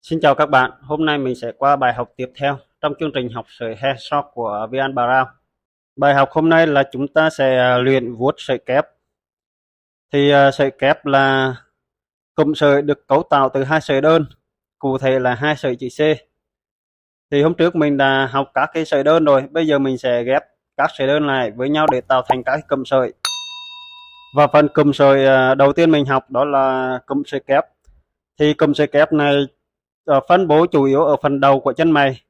Xin chào các bạn, hôm nay mình sẽ qua bài học tiếp theo trong chương trình học sợi Hairshop của Vian Brown. Bài học hôm nay là chúng ta sẽ luyện vuốt sợi kép. Sợi kép là cụm sợi được cấu tạo từ hai sợi đơn, cụ thể là hai sợi chữ C. Thì hôm trước mình đã học các cái sợi đơn rồi, bây giờ mình sẽ ghép các sợi đơn lại với nhau để tạo thành các cụm sợi. Và phần cụm sợi đầu tiên mình học đó là cụm sợi kép. Thì cụm sợi kép này phân bố chủ yếu ở phần đầu của chân mày.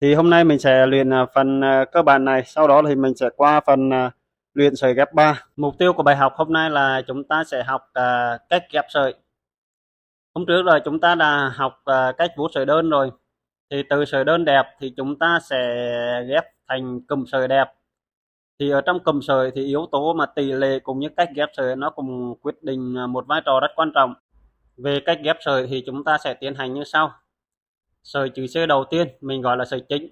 Thì hôm nay mình sẽ luyện phần cơ bản này, sau đó thì mình sẽ qua phần luyện sợi ghép 3. Mục tiêu của bài học hôm nay là chúng ta sẽ học cách ghép sợi. Hôm trước rồi chúng ta đã học cách vuốt sợi đơn rồi. Thì từ sợi đơn đẹp thì chúng ta sẽ ghép thành cụm sợi đẹp. Thì ở trong cụm sợi thì yếu tố mà tỷ lệ cũng như cách ghép sợi nó cũng quyết định một vai trò rất quan trọng. Về cách ghép sợi thì chúng ta sẽ tiến hành như sau. Sợi chữ C đầu tiên mình gọi là sợi chính.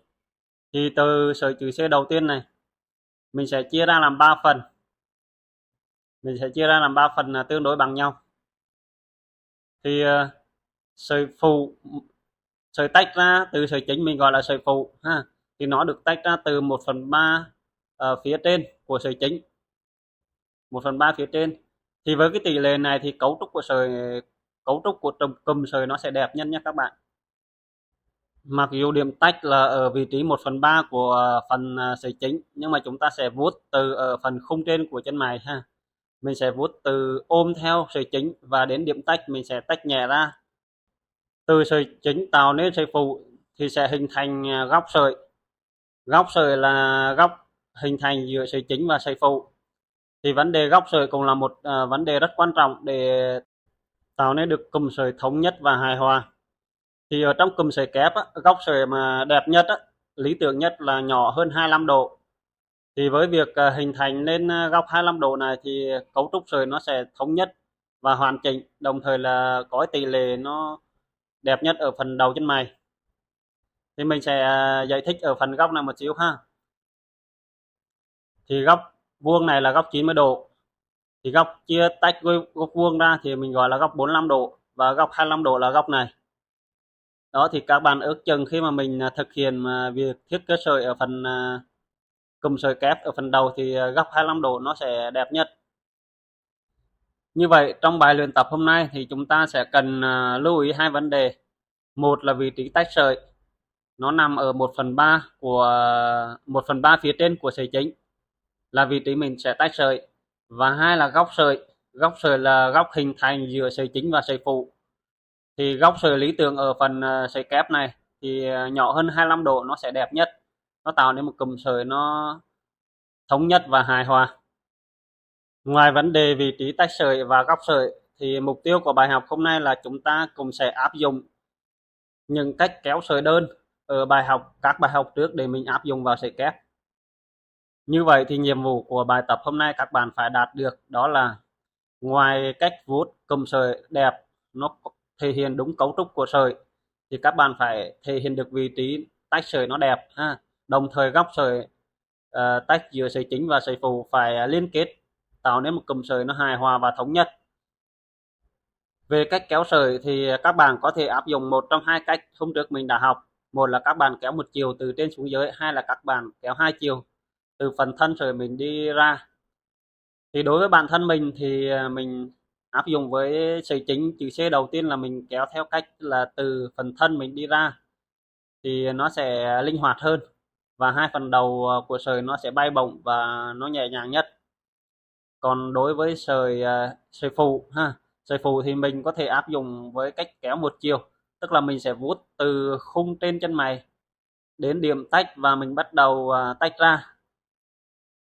Thì từ sợi chữ C đầu tiên này mình sẽ chia ra làm 3 phần. Mình sẽ chia ra làm 3 phần tương đối bằng nhau. Thì sợi phụ, sợi tách ra từ sợi chính mình gọi là sợi phụ ha. Thì nó được tách ra từ 1/3 phía trên của sợi chính. 1/3 phía trên. Thì với cái tỷ lệ này thì cấu trúc của cụm sợi nó sẽ đẹp nhất nha các bạn. Mặc dù điểm tách là ở vị trí 1/3 của phần sợi chính, nhưng mà chúng ta sẽ vuốt từ ở phần khung trên của chân mày ha. Mình sẽ vuốt từ ôm theo sợi chính và đến điểm tách mình sẽ tách nhẹ ra. Từ sợi chính tạo nên sợi phụ thì sẽ hình thành góc sợi. Góc sợi là góc hình thành giữa sợi chính và sợi phụ. Thì vấn đề góc sợi cũng là một vấn đề rất quan trọng để tạo nên được cụm sợi thống nhất và hài hòa. Thì ở trong cụm sợi kép á, góc sợi mà đẹp nhất á, lý tưởng nhất là nhỏ hơn 25 độ. Thì với việc hình thành nên góc 25 độ này thì cấu trúc sợi nó sẽ thống nhất và hoàn chỉnh, đồng thời là có tỷ lệ nó đẹp nhất ở phần đầu chân mày. Thì mình sẽ giải thích ở phần góc này một xíu ha. Thì góc vuông này là góc 90 độ. Thì góc chia tách góc vuông ra thì mình gọi là góc 45 độ và góc 25 độ là góc này. Đó thì các bạn ước chừng khi mà mình thực hiện việc thiết kế sợi ở phần cụm sợi kép ở phần đầu thì góc 25 độ nó sẽ đẹp nhất. Như vậy trong bài luyện tập hôm nay thì chúng ta sẽ cần lưu ý hai vấn đề. Một là vị trí tách sợi, nó nằm ở 1/3 phía trên của sợi chính là vị trí mình sẽ tách sợi. Và hai là góc sợi là góc hình thành giữa sợi chính và sợi phụ. Thì góc sợi lý tưởng ở phần sợi kép này thì nhỏ hơn 25 độ nó sẽ đẹp nhất. Nó tạo nên một cụm sợi nó thống nhất và hài hòa. Ngoài vấn đề vị trí tách sợi và góc sợi thì mục tiêu của bài học hôm nay là chúng ta cùng sẽ áp dụng những cách kéo sợi đơn ở các bài học trước để mình áp dụng vào sợi kép. Như vậy thì nhiệm vụ của bài tập hôm nay các bạn phải đạt được đó là ngoài cách vuốt cụm sợi đẹp nó thể hiện đúng cấu trúc của sợi thì các bạn phải thể hiện được vị trí tách sợi nó đẹp ha. Đồng thời góc sợi tách giữa sợi chính và sợi phụ phải liên kết tạo nên một cụm sợi nó hài hòa và thống nhất. Về cách kéo sợi thì các bạn có thể áp dụng một trong hai cách hôm trước mình đã học. Một là các bạn kéo một chiều từ trên xuống dưới, hai là các bạn kéo hai chiều từ phần thân sợi mình đi ra. Thì đối với bản thân mình thì mình áp dụng với sợi chính chữ C đầu tiên là mình kéo theo cách là từ phần thân mình đi ra thì nó sẽ linh hoạt hơn và hai phần đầu của sợi nó sẽ bay bổng và nó nhẹ nhàng nhất. Còn đối với sợi phụ ha, sợi phụ thì mình có thể áp dụng với cách kéo một chiều, tức là mình sẽ vuốt từ khung trên chân mày đến điểm tách và mình bắt đầu tách ra.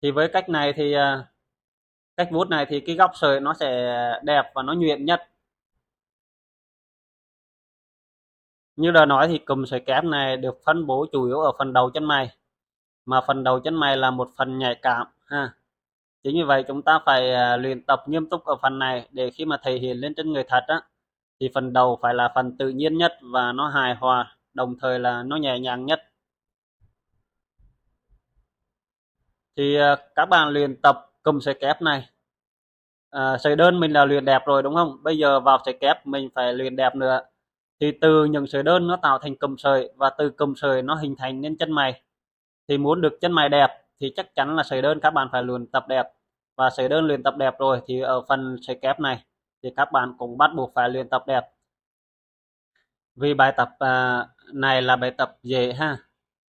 Thì với cách vuốt này thì cái góc sợi nó sẽ đẹp và nó nhuyễn nhất. Như đã nói thì cụm sợi kép này được phân bố chủ yếu ở phần đầu chân mày, mà phần đầu chân mày là một phần nhạy cảm ha. Chính vì vậy chúng ta phải luyện tập nghiêm túc ở phần này để khi mà thể hiện lên trên người thật á thì phần đầu phải là phần tự nhiên nhất và nó hài hòa, đồng thời là nó nhẹ nhàng nhất. Thì các bạn luyện tập cụm sợi kép này. Sợi đơn mình là luyện đẹp rồi đúng không? Bây giờ vào sợi kép mình phải luyện đẹp nữa. Thì từ những sợi đơn nó tạo thành cụm sợi và từ cụm sợi nó hình thành nên chân mày. Thì muốn được chân mày đẹp thì chắc chắn là sợi đơn các bạn phải luyện tập đẹp. Và sợi đơn luyện tập đẹp rồi thì ở phần sợi kép này thì các bạn cũng bắt buộc phải luyện tập đẹp. Vì bài tập này là bài tập dễ ha,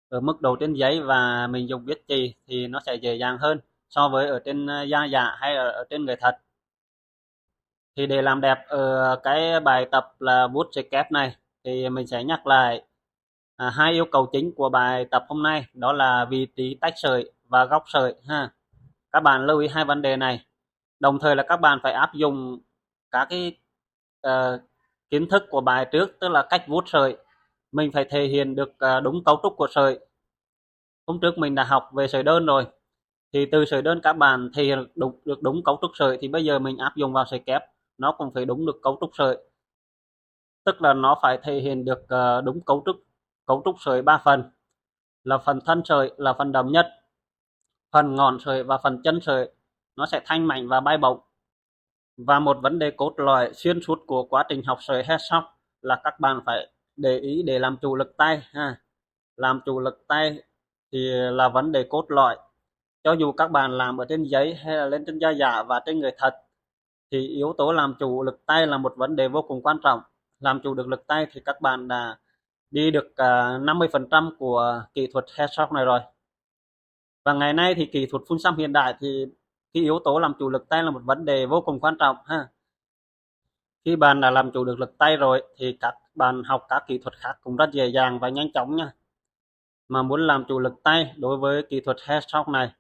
ở mức độ trên giấy và mình dùng viết chì thì nó sẽ dễ dàng hơn so với ở trên da giả hay ở trên người thật. Thì để làm đẹp ở cái bài tập là vuốt sợi kép này thì mình sẽ nhắc lại hai yêu cầu chính của bài tập hôm nay, đó là vị trí tách sợi và góc sợi ha. Các bạn lưu ý hai vấn đề này. Đồng thời là các bạn phải áp dụng các cái kiến thức của bài trước, tức là cách vuốt sợi. Mình phải thể hiện được đúng cấu trúc của sợi. Hôm trước mình đã học về sợi đơn rồi. Thì từ sợi đơn các bạn thể hiện được đúng cấu trúc sợi thì bây giờ mình áp dụng vào sợi kép, nó cũng phải đúng được cấu trúc sợi. Tức là nó phải thể hiện được đúng cấu trúc sợi 3 phần, là phần thân sợi là phần đậm nhất, phần ngọn sợi và phần chân sợi nó sẽ thanh mảnh và bay bổng. Và một vấn đề cốt lõi xuyên suốt của quá trình học sợi headshot là các bạn phải để ý để làm chủ lực tay ha. Làm chủ lực tay thì là vấn đề cốt lõi. Cho dù các bạn làm ở trên giấy hay là lên trên da giả và trên người thật thì yếu tố làm chủ lực tay là một vấn đề vô cùng quan trọng. Làm chủ được lực tay thì các bạn đã đi được 50% của kỹ thuật headshot này rồi. Và ngày nay thì kỹ thuật phun xăm hiện đại thì cái yếu tố làm chủ lực tay là một vấn đề vô cùng quan trọng ha. Khi bạn đã làm chủ được lực tay rồi thì các bạn học các kỹ thuật khác cũng rất dễ dàng và nhanh chóng nha. Mà muốn làm chủ lực tay đối với kỹ thuật headshot này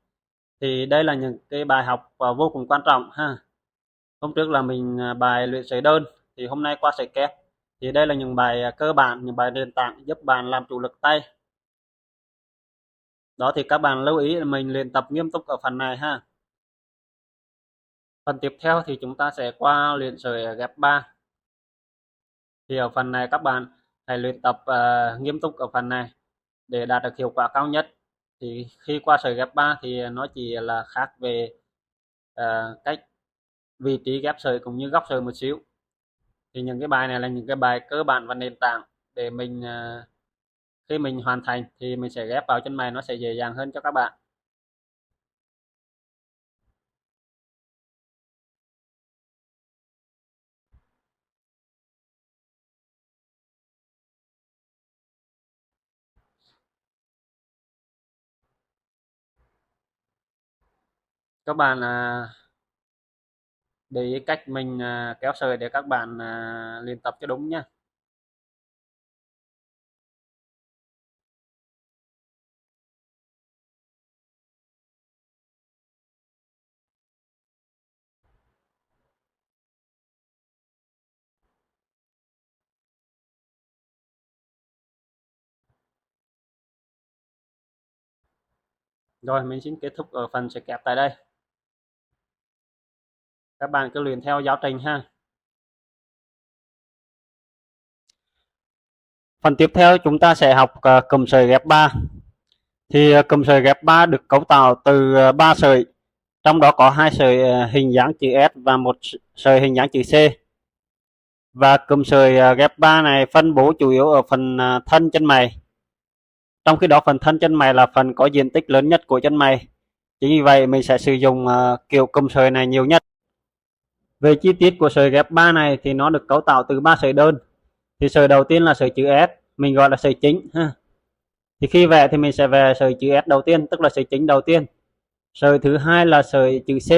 thì đây là những cái bài học vô cùng quan trọng ha. Hôm trước là mình bài luyện sợi đơn, thì hôm nay qua sợi kép. Thì đây là những bài cơ bản, những bài nền tảng giúp bạn làm chủ lực tay. Đó thì các bạn lưu ý là mình luyện tập nghiêm túc ở phần này ha. Phần tiếp theo thì chúng ta sẽ qua luyện sợi ghép 3. Thì ở phần này các bạn hãy luyện tập nghiêm túc ở phần này để đạt được hiệu quả cao nhất. Thì khi qua sợi ghép 3 thì nó chỉ là khác về cách vị trí ghép sợi cũng như góc sợi một xíu. Thì những cái bài này là những cái bài cơ bản và nền tảng để mình khi mình hoàn thành thì mình sẽ ghép vào chân mày, nó sẽ dễ dàng hơn cho các bạn. Các bạn để ý cách mình kéo sợi để các bạn luyện tập cho đúng nhé. Rồi mình xin kết thúc ở phần sợi kẹp tại đây. Các bạn cứ luyện theo giáo trình ha. Phần tiếp theo chúng ta sẽ học cụm sợi ghép 3. Thì cụm sợi ghép 3 được cấu tạo từ 3 sợi, trong đó có 2 sợi hình dáng chữ S và một sợi hình dáng chữ C. Và cụm sợi ghép 3 này phân bố chủ yếu ở phần thân chân mày. Trong khi đó phần thân chân mày là phần có diện tích lớn nhất của chân mày. Chính vì vậy mình sẽ sử dụng kiểu cụm sợi này nhiều nhất. Về chi tiết của sợi ghép 3 này thì nó được cấu tạo từ 3 sợi đơn. Thì sợi đầu tiên là sợi chữ S, mình gọi là sợi chính ha. Thì khi vẽ thì mình sẽ vẽ sợi chữ S đầu tiên, tức là sợi chính đầu tiên. Sợi thứ hai là sợi chữ C,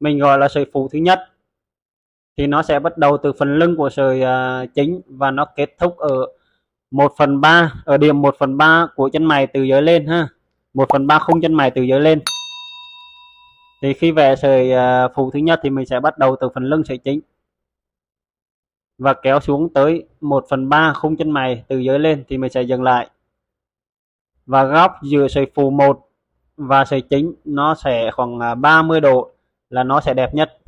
mình gọi là sợi phụ thứ nhất. Thì nó sẽ bắt đầu từ phần lưng của sợi chính và nó kết thúc ở 1/3, ở điểm 1/3 của chân mày từ dưới lên ha. 1/3 khung chân mày từ dưới lên. Thì khi vẽ sợi phụ thứ nhất thì mình sẽ bắt đầu từ phần lưng sợi chính và kéo xuống tới 1/3 khung chân mày từ dưới lên thì mình sẽ dừng lại. Và góc giữa sợi phụ 1 và sợi chính nó sẽ khoảng 30 độ là nó sẽ đẹp nhất.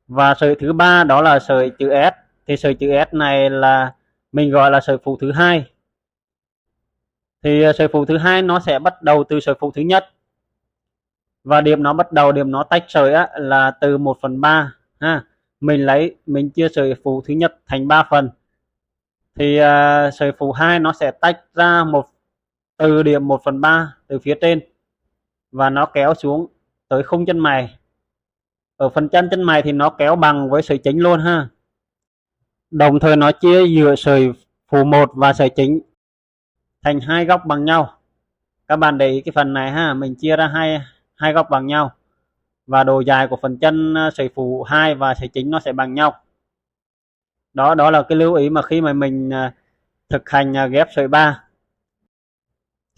Và sợi thứ ba đó là sợi chữ S. Thì sợi chữ S này là mình gọi là sợi phụ thứ hai. Thì sợi phụ thứ hai nó sẽ bắt đầu từ sợi phụ thứ nhất. Và điểm nó bắt đầu, điểm nó tách sợi á, là từ 1/3 ha. mình chia sợi phụ thứ nhất thành 3 phần, thì sợi phụ 2 nó sẽ tách ra từ điểm 1/3 từ phía trên, và nó kéo xuống tới khung chân mày. Ở phần chân chân mày thì nó kéo bằng với sợi chính luôn ha. Đồng thời nó chia giữa sợi phụ 1 và sợi chính thành hai góc bằng nhau. Các bạn để ý cái phần này ha, mình chia ra hai góc bằng nhau, và độ dài của phần chân sợi phụ 2 và sợi chính nó sẽ bằng nhau. Đó là cái lưu ý mà khi mà mình thực hành ghép sợi 3.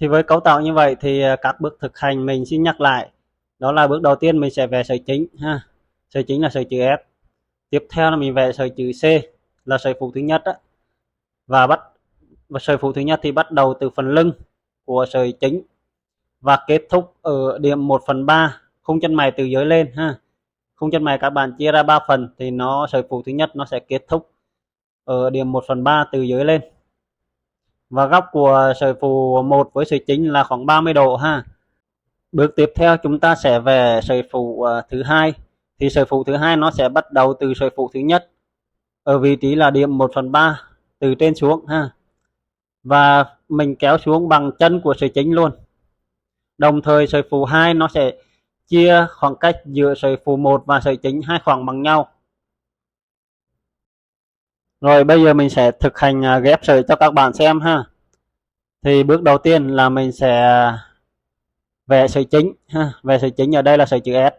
Thì với cấu tạo như vậy thì các bước thực hành mình xin nhắc lại. Đó là bước đầu tiên mình sẽ vẽ sợi chính ha. Sợi chính là sợi chữ S. Tiếp theo là mình vẽ sợi chữ C là sợi phụ thứ nhất đó. Và sợi phụ thứ nhất thì bắt đầu từ phần lưng của sợi chính và kết thúc ở điểm 1/3 khung chân mày từ dưới lên ha. Khung chân mày các bạn chia ra 3 phần thì sợi phụ thứ nhất nó sẽ kết thúc ở điểm 1/3 từ dưới lên. Và góc của sợi phụ 1 với sợi chính là khoảng 30 độ ha. Bước tiếp theo chúng ta sẽ vẽ sợi phụ thứ hai. Thì sợi phụ thứ hai nó sẽ bắt đầu từ sợi phụ thứ nhất ở vị trí là điểm 1/3 từ trên xuống ha. Và mình kéo xuống bằng chân của sợi chính luôn. Đồng thời sợi phụ 2 nó sẽ chia khoảng cách giữa sợi phụ 1 và sợi chính hai khoảng bằng nhau. Rồi bây giờ mình sẽ thực hành ghép sợi cho các bạn xem ha. Thì bước đầu tiên là mình sẽ vẽ sợi chính ha. Vẽ sợi chính ở đây là sợi chữ S.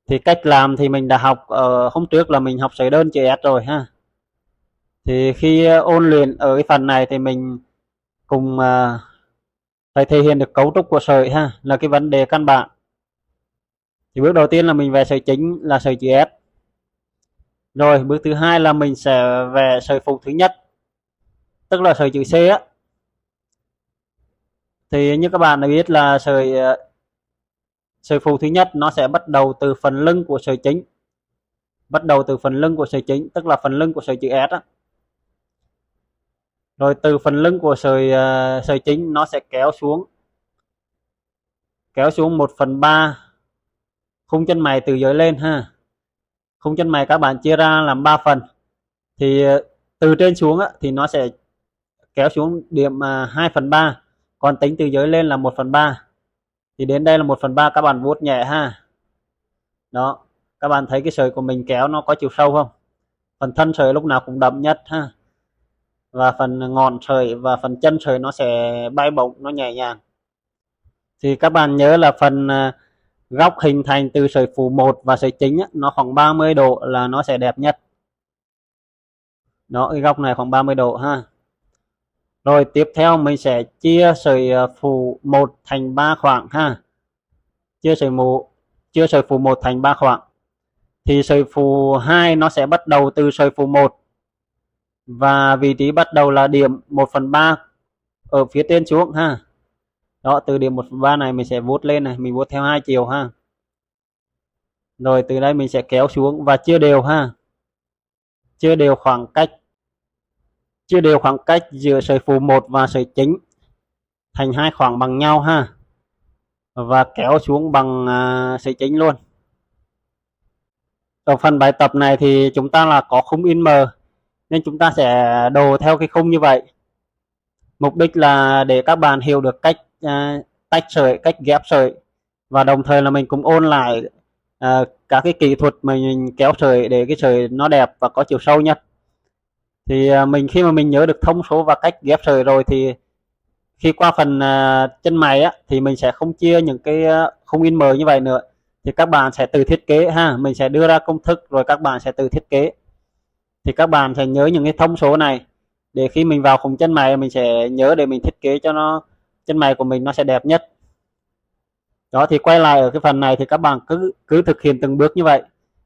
Thì cách làm thì mình đã học ở hôm trước là mình học sợi đơn chữ S rồi ha. Thì khi ôn luyện ở cái phần này thì mình cùng phải thể hiện được cấu trúc của sợi ha, là cái vấn đề căn bản. Thì bước đầu tiên là mình vẽ sợi chính là sợi chữ S. Rồi bước thứ hai là mình sẽ vẽ sợi phụ thứ nhất, tức là sợi chữ C á. Thì như các bạn đã biết là sợi phụ thứ nhất nó sẽ bắt đầu từ phần lưng của sợi chính. Bắt đầu từ phần lưng của sợi chính, tức là phần lưng của sợi chữ S á. Rồi từ phần lưng của sợi chính nó sẽ kéo xuống 1/3 khung chân mày từ dưới lên ha. Khung chân mày các bạn chia ra làm 3 phần. Thì từ trên xuống á, thì nó sẽ kéo xuống điểm 2/3, còn tính từ dưới lên là 1/3. Thì đến đây là 1/3, các bạn vuốt nhẹ ha. Đó, các bạn thấy cái sợi của mình kéo nó có chiều sâu không? Phần thân sợi lúc nào cũng đậm nhất ha. Và phần ngọn sợi và phần chân sợi nó sẽ bay bổng, nó nhẹ nhàng. Thì các bạn nhớ là phần góc hình thành từ sợi phụ 1 và sợi chính á, nó khoảng 30 độ là nó sẽ đẹp nhất. Đó, cái góc này khoảng 30 độ ha. Rồi tiếp theo mình sẽ chia sợi phụ 1 thành 3 khoảng ha. Chia sợi phụ 1 thành 3 khoảng. Thì sợi phụ 2 nó sẽ bắt đầu từ sợi phụ 1 và vị trí bắt đầu là điểm 1/3 ở phía trên xuống ha. Đó, từ điểm 1/3 này mình sẽ vuốt lên này, mình vuốt theo hai chiều ha. Rồi từ đây mình sẽ kéo xuống và chia đều ha. Chia đều khoảng cách giữa sợi phụ 1 và sợi chính thành hai khoảng bằng nhau ha. Và kéo xuống bằng sợi chính luôn. Ở phần bài tập này thì chúng ta là có khung in M, nên chúng ta sẽ đồ theo cái khung như vậy. Mục đích là để các bạn hiểu được cách tách sợi, cách ghép sợi, và đồng thời là mình cũng ôn lại các cái kỹ thuật mình kéo sợi để cái sợi nó đẹp và có chiều sâu nhất. Thì khi mà mình nhớ được thông số và cách ghép sợi rồi thì khi qua phần chân mày á, thì mình sẽ không chia những cái khung in M như vậy nữa. Thì các bạn sẽ tự thiết kế ha, mình sẽ đưa ra công thức rồi các bạn sẽ tự thiết kế. Thì các bạn sẽ nhớ những cái thông số này để khi mình vào khung chân mày mình sẽ nhớ để mình thiết kế cho chân mày của mình nó sẽ đẹp nhất. Đó, thì quay lại ở cái phần này thì các bạn cứ thực hiện từng bước như vậy.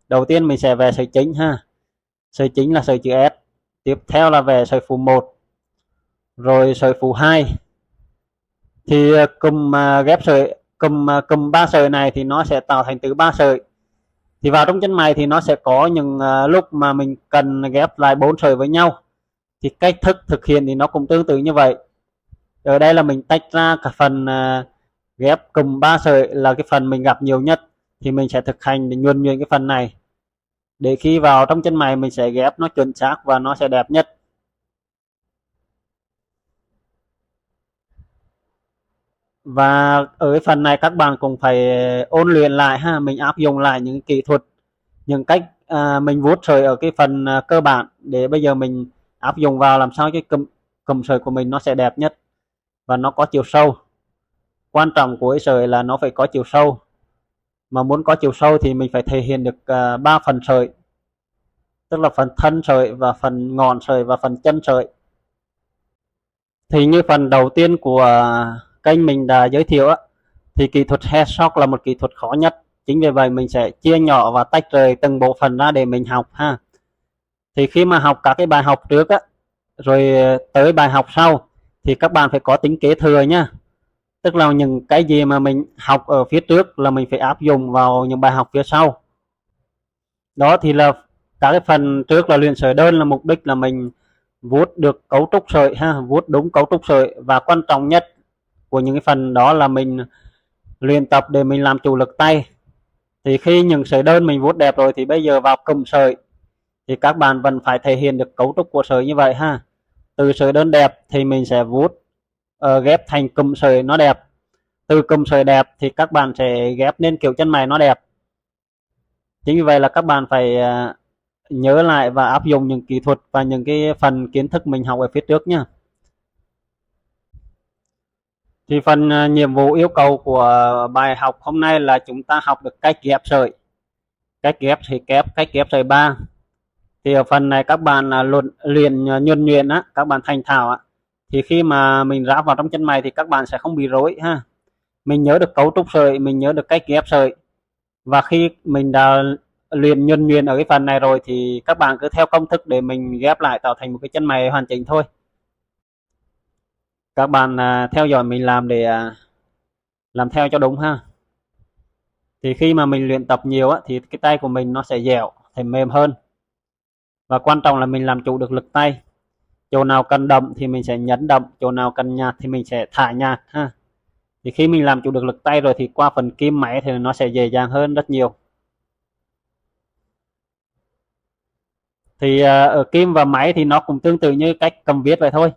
Đầu tiên mình sẽ vẽ sợi chính ha. Sợi chính là sợi chữ S. Tiếp theo là vẽ sợi phụ 1, rồi sợi phụ 2. Thì ghép sợi cùm 3 sợi này thì nó sẽ tạo thành từ 3 sợi. Thì vào trong chân mày thì nó sẽ có những lúc mà mình cần ghép lại 4 sợi với nhau. Thì cách thức thực hiện thì nó cũng tương tự như vậy. Ở đây là mình tách ra cả phần ghép cùm 3 sợi là cái phần mình gặp nhiều nhất, thì mình sẽ thực hành để nhuần nhuyễn cái phần này. để khi vào trong chân mày mình sẽ ghép nó chuẩn xác và nó sẽ đẹp nhất. Và ở cái phần này các bạn cũng phải ôn luyện lại ha, mình áp dụng lại những kỹ thuật, những cách mình vuốt sợi ở cái phần cơ bản để bây giờ mình áp dụng vào làm sao cái cụm sợi của mình nó sẽ đẹp nhất và nó có chiều sâu. Quan trọng của cái sợi là nó phải có chiều sâu, mà muốn có chiều sâu thì mình phải thể hiện được 3 phần sợi, tức là phần thân sợi và phần ngọn sợi và phần chân sợi. Thì như phần đầu tiên của kênh mình đã giới thiệu á, thì kỹ thuật headshot là một kỹ thuật khó nhất. Chính vì vậy mình sẽ chia nhỏ và tách rời từng bộ phận ra để mình học ha. Thì khi mà học các cái bài học trước á, rồi tới bài học sau thì các bạn phải có tính kế thừa nhá. Tức là những cái gì mà mình học ở phía trước là mình phải áp dụng vào những bài học phía sau. Đó thì là các cái phần trước là luyện sợi đơn, là mục đích là mình vuốt được cấu trúc sợi ha, vuốt đúng cấu trúc sợi, và quan trọng nhất của những cái phần đó là mình luyện tập để mình làm chủ lực tay. Thì khi những sợi đơn mình vuốt đẹp rồi thì bây giờ vào cụm sợi thì các bạn vẫn phải thể hiện được cấu trúc của sợi như vậy ha. Từ sợi đơn đẹp thì mình sẽ vuốt ghép thành cụm sợi nó đẹp. Từ cụm sợi đẹp thì các bạn sẽ ghép nên kiểu chân mày nó đẹp. Chính vì vậy là các bạn phải nhớ lại và áp dụng những kỹ thuật và những cái phần kiến thức mình học ở phía trước nhá. Thì phần nhiệm vụ yêu cầu của bài học hôm nay là chúng ta học được cách ghép sợi. Cách ghép thì cách ghép sợi 3. Thì ở phần này các bạn luyện nhuần nhuyễn á, các bạn thành thạo á, thì khi mà mình ráp vào trong chân mày thì các bạn sẽ không bị rối ha. Mình nhớ được cấu trúc sợi, mình nhớ được cách ghép sợi. Và khi mình đã luyện nhuần nhuyễn ở cái phần này rồi thì các bạn cứ theo công thức để mình ghép lại tạo thành một cái chân mày hoàn chỉnh thôi. Các bạn theo dõi mình làm để làm theo cho đúng ha. Thì khi mà mình luyện tập nhiều á thì cái tay của mình nó sẽ dẻo, thể mềm hơn. Và quan trọng là mình làm chủ được lực tay. Chỗ nào cần đậm thì mình sẽ nhấn đậm, chỗ nào cần nhạt thì mình sẽ thả nhạt ha. Thì khi mình làm chủ được lực tay rồi thì qua phần kim máy thì nó sẽ dễ dàng hơn rất nhiều. Thì ở kim và máy thì nó cũng tương tự như cách cầm viết vậy thôi.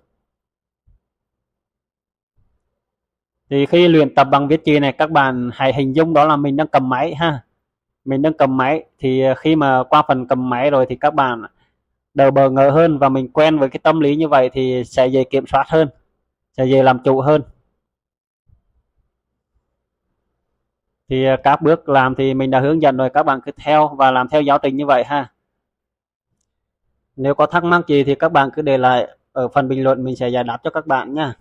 Thì khi luyện tập bằng viết chì này, các bạn hãy hình dung đó là mình đang cầm máy ha. Mình đang cầm máy thì khi mà qua phần cầm máy rồi thì các bạn đỡ bỡ ngỡ hơn, và mình quen với cái tâm lý như vậy thì sẽ dễ kiểm soát hơn, sẽ dễ làm chủ hơn. Thì các bước làm thì mình đã hướng dẫn rồi, các bạn cứ theo và làm theo giáo trình như vậy ha. Nếu có thắc mắc gì thì các bạn cứ để lại ở phần bình luận, mình sẽ giải đáp cho các bạn nha.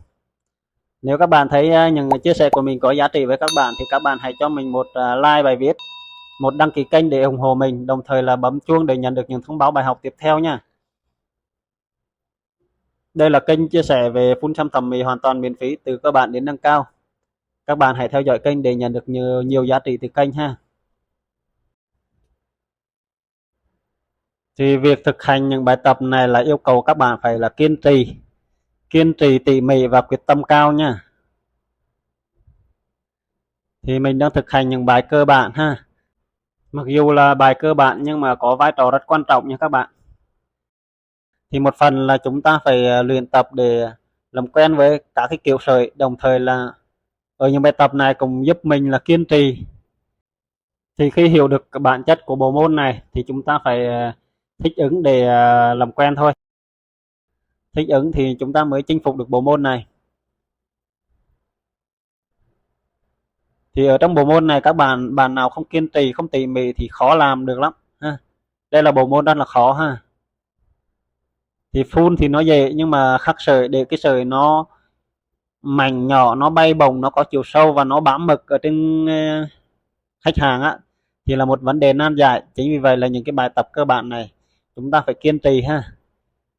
Nếu các bạn thấy những chia sẻ của mình có giá trị với các bạn thì các bạn hãy cho mình một like bài viết, một đăng ký kênh để ủng hộ mình, đồng thời là bấm chuông để nhận được những thông báo bài học tiếp theo nha. Đây là kênh chia sẻ về phun xăm thẩm mỹ hoàn toàn miễn phí từ cơ bản đến nâng cao. Các bạn hãy theo dõi kênh để nhận được nhiều giá trị từ kênh ha. Thì việc thực hành những bài tập này là yêu cầu các bạn phải là kiên trì tỉ mỉ và quyết tâm cao nha. Thì mình đang thực hành những bài cơ bản ha. Mặc dù là bài cơ bản nhưng mà có vai trò rất quan trọng nha các bạn. Thì một phần là chúng ta phải luyện tập để làm quen với các cái kiểu sợi, đồng thời là ở những bài tập này cũng giúp mình là kiên trì. Thì khi hiểu được bản chất của bộ môn này thì chúng ta phải thích ứng để làm quen thôi. Thích ứng thì chúng ta mới chinh phục được bộ môn này. Thì ở trong bộ môn này các bạn nào không kiên trì, không tỉ mỉ thì khó làm được lắm ha. Đây là bộ môn rất là khó ha. Thì phun thì nó dễ, nhưng mà khắc sợi để cái sợi nó mảnh nhỏ, nó bay bồng, nó có chiều sâu và nó bám mực ở trên khách hàng á thì là một vấn đề nan giải. Chính vì vậy là những cái bài tập cơ bản này chúng ta phải kiên trì ha.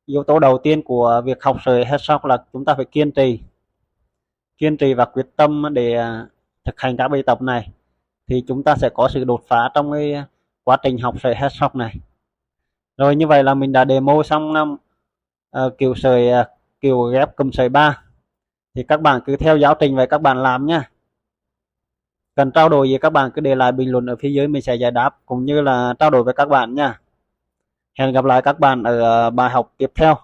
Yếu tố đầu tiên của việc học sợi headshot là chúng ta phải kiên trì và quyết tâm để thực hành các bài tập này thì chúng ta sẽ có sự đột phá trong cái quá trình học sợi headshot này. Rồi như vậy là mình đã demo xong kiểu sợi kiểu ghép cụm sợi 3. Thì các bạn cứ theo giáo trình vậy các bạn làm nhé. Cần trao đổi gì các bạn cứ để lại bình luận ở phía dưới, mình sẽ giải đáp cũng như là trao đổi với các bạn nha. Hẹn gặp lại các bạn ở bài học tiếp theo.